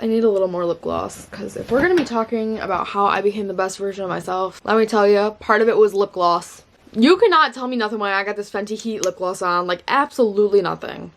I need a little more lip gloss because if we're gonna be talking about how I became the best version of myself, let me tell you, part of it was lip gloss. You cannot tell me nothing when I got this Fenty Heat lip gloss on, like absolutely nothing.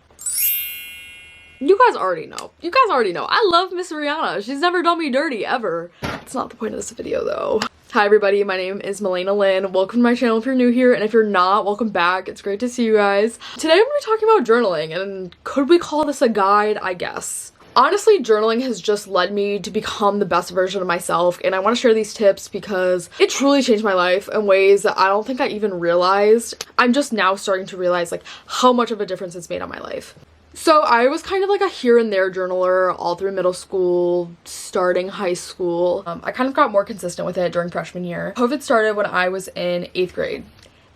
You guys already know. You guys already know. I love Miss Rihanna. She's never done me dirty, ever. That's not the point of this video, though. Hi, everybody. My name is Melena Lynn. Welcome to my channel if you're new here, and if you're not, welcome back. It's great to see you guys. Today, I'm going to be talking about journaling, and could we call this a guide? I guess. Honestly, journaling has just led me to become the best version of myself, and I want to share these tips because it truly changed my life in ways that I don't think I even realized. I'm just now starting to realize, like, how much of a difference it's made on my life. So I was kind of like a here and there journaler all through middle school, starting high school. I kind of got more consistent with it during freshman year. COVID started when I was in 8th grade,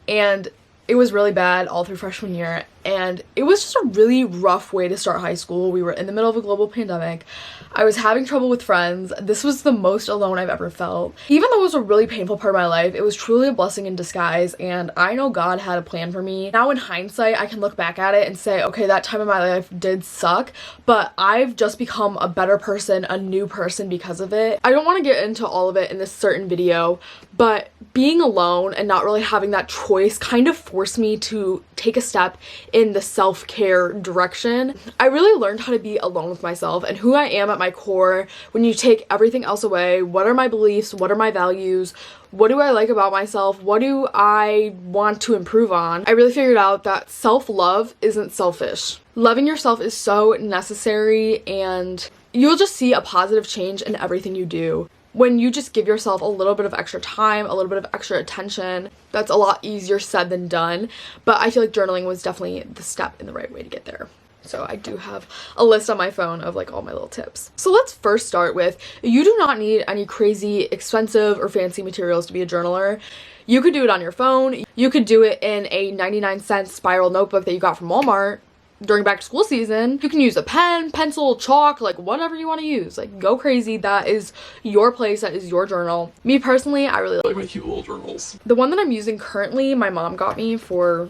and it was really bad all through freshman year, and it was just a really rough way to start high school. We were in the middle of a global pandemic. I was having trouble with friends. This was the most alone I've ever felt. Even though it was a really painful part of my life, it was truly a blessing in disguise, and I know God had a plan for me. Now in hindsight, I can look back at it and say, okay, that time of my life did suck, but I've just become a better person, a new person because of it. I don't want to get into all of it in this certain video, but being alone and not really having that choice kind of forced me to take a step in the self-care direction. I really learned how to be alone with myself and who I am at my core when you take everything else away. What are my beliefs? What are my values? What do I like about myself? What do I want to improve on? I really figured out that self-love isn't selfish. Loving yourself is so necessary, and you'll just see a positive change in everything you do. When you just give yourself a little bit of extra time, a little bit of extra attention, that's a lot easier said than done. But I feel like journaling was definitely the step in the right way to get there. So I do have a list on my phone of like all my little tips. So let's first start with, you do not need any crazy expensive or fancy materials to be a journaler. You could do it on your phone. You could do it in a 99-cent spiral notebook that you got from Walmart. During back to school season, you can use a pen, pencil, chalk, like whatever you want to use. Like, go crazy. That is your place. That is your journal. Me personally, I really like my cute little journals. The one that I'm using currently, my mom got me for,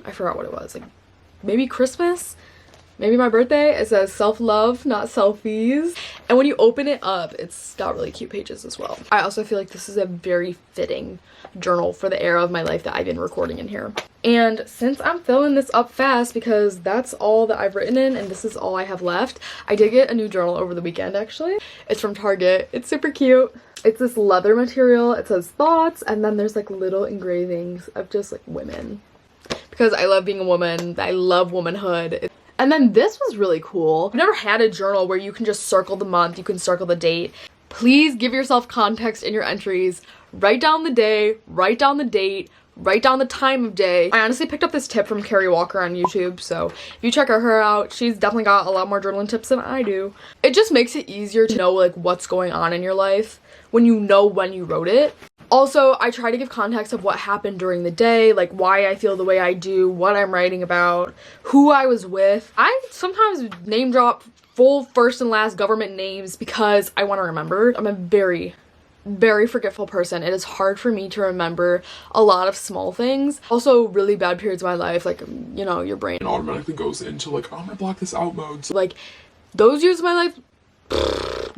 I forgot what it was, like maybe Christmas, maybe my birthday. It says self-love, not selfies. And when you open it up, it's got really cute pages as well. I also feel like this is a very fitting journal for the era of my life that I've been recording in here. And since I'm filling this up fast because that's all that I've written in and this is all I have left, I did get a new journal over the weekend actually. It's from Target. It's super cute. It's this leather material. It says thoughts, and then there's like little engravings of just like women. Because I love being a woman. I love womanhood. And then this was really cool. I've never had a journal where you can just circle the month, you can circle the date. Please give yourself context in your entries. Write down the day, write down the date, write down the time of day. I honestly picked up this tip from Carrie Walker on YouTube, so if you check her out, she's definitely got a lot more journaling tips than I do. It just makes it easier to know like what's going on in your life when you know when you wrote it. Also, I try to give context of what happened during the day, like why I feel the way I do, what I'm writing about, who I was with. I sometimes name drop full first and last government names because I want to remember. I'm a very forgetful person. It is hard for me to remember a lot of small things. Also, really bad periods of my life, like, you know, your brain automatically goes into like, I'm gonna block this out mode. So, like, those years of my life,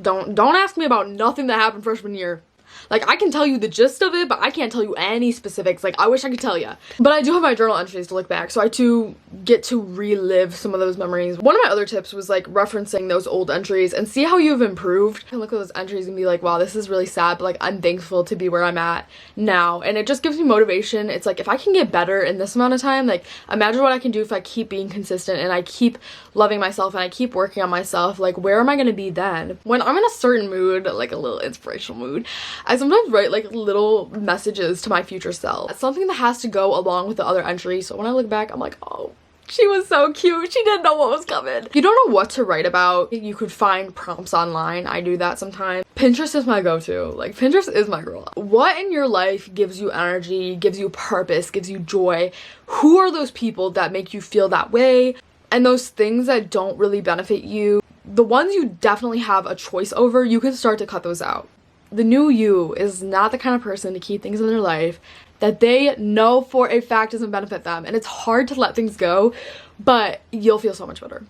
don't ask me about nothing that happened freshman year. Like, I can tell you the gist of it, but I can't tell you any specifics. Like, I wish I could tell you. But I do have my journal entries to look back, so I too get to relive some of those memories. One of my other tips was, like, referencing those old entries and see how you've improved. You can look at those entries and be like, wow, this is really sad, but, like, I'm thankful to be where I'm at now. And it just gives me motivation. It's like, if I can get better in this amount of time, like, imagine what I can do if I keep being consistent and I keep loving myself and I keep working on myself. Like, where am I going to be then? When I'm in a certain mood, like a little inspirational mood, I sometimes write like little messages to my future self. It's something that has to go along with the other entries. So when I look back, I'm like, oh, she was so cute. She didn't know what was coming. If you don't know what to write about, you could find prompts online. I do that sometimes. Pinterest is my go-to. Like, Pinterest is my girl. What in your life gives you energy, gives you purpose, gives you joy? Who are those people that make you feel that way? And those things that don't really benefit you, the ones you definitely have a choice over, you can start to cut those out. The new you is not the kind of person to keep things in their life that they know for a fact doesn't benefit them. And it's hard to let things go, but you'll feel so much better.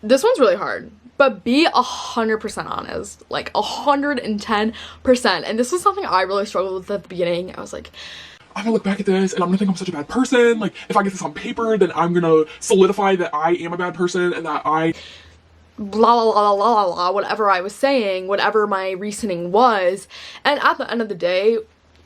This one's really hard, but be 100% honest, like 110%. And this was something I really struggled with at the beginning. I was like, I'm gonna look back at this and I'm gonna think I'm such a bad person. Like, if I get this on paper, then I'm gonna solidify that I am a bad person and that I blah blah blah blah blah blah, whatever I was saying, whatever my reasoning was. And at the end of the day,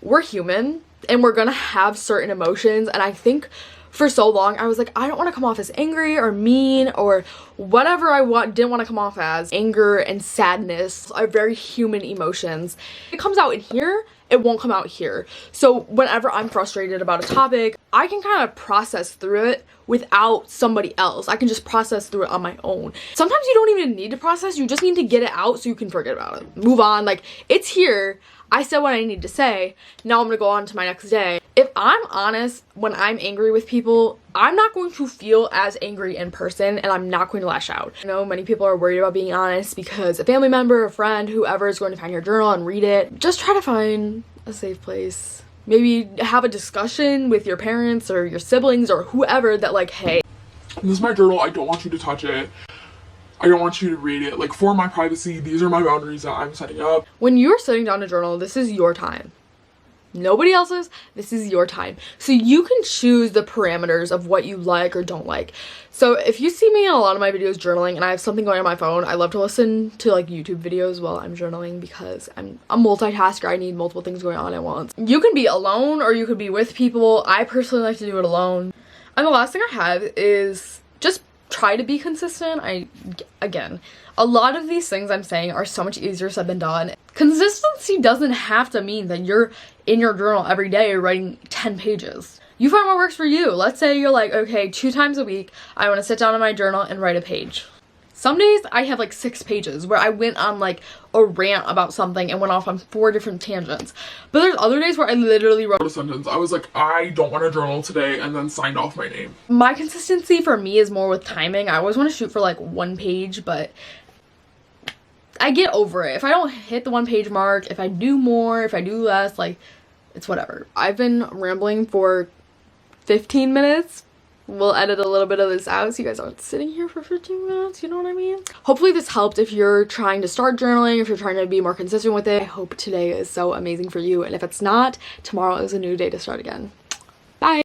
we're human and we're gonna have certain emotions. And I think for so long I was like, I don't want to come off as angry or mean or whatever didn't want to come off as. Anger and sadness are very human emotions. It comes out in here, it won't come out here. So whenever I'm frustrated about a topic, I can kind of process through it without somebody else. I can just process through it on my own. Sometimes you don't even need to process, you just need to get it out so you can forget about it. Move on, like, it's here. I said what I need to say. Now I'm gonna go on to my next day. If I'm honest, when I'm angry with people, I'm not going to feel as angry in person and I'm not going to lash out. I know many people are worried about being honest because a family member, a friend, whoever is going to find your journal and read it. Just try to find a safe place. Maybe have a discussion with your parents or your siblings or whoever that, like, hey, this is my journal, I don't want you to touch it. I don't want you to read it. Like, for my privacy, these are my boundaries that I'm setting up. When you're sitting down to journal, this is your time. Nobody else's. This is your time. So you can choose the parameters of what you like or don't like. So if you see me in a lot of my videos journaling and I have something going on my phone, I love to listen to like YouTube videos while I'm journaling because I'm a multitasker. I need multiple things going on at once. You can be alone or you could be with people. I personally like to do it alone. And the last thing I have is just try to be consistent. Again, a lot of these things I'm saying are so much easier said than done. Consistency doesn't have to mean that you're in your journal every day writing 10 pages. You find what works for you. Let's say you're like, okay, 2 times a week, I want to sit down in my journal and write a page. Some days I have like 6 pages where I went on like a rant about something and went off on 4 different tangents. But there's other days where I literally wrote a sentence. I was like, I don't want to journal today, and then signed off my name. My consistency for me is more with timing. I always want to shoot for like 1 page, but I get over it. If I don't hit the 1 page mark, if I do more, if I do less, like, it's whatever. I've been rambling for 15 minutes. We'll edit a little bit of this out so you guys aren't sitting here for 15 minutes, you know what I mean? Hopefully this helped if you're trying to start journaling, if you're trying to be more consistent with it. I hope today is so amazing for you, and if it's not, tomorrow is a new day to start again.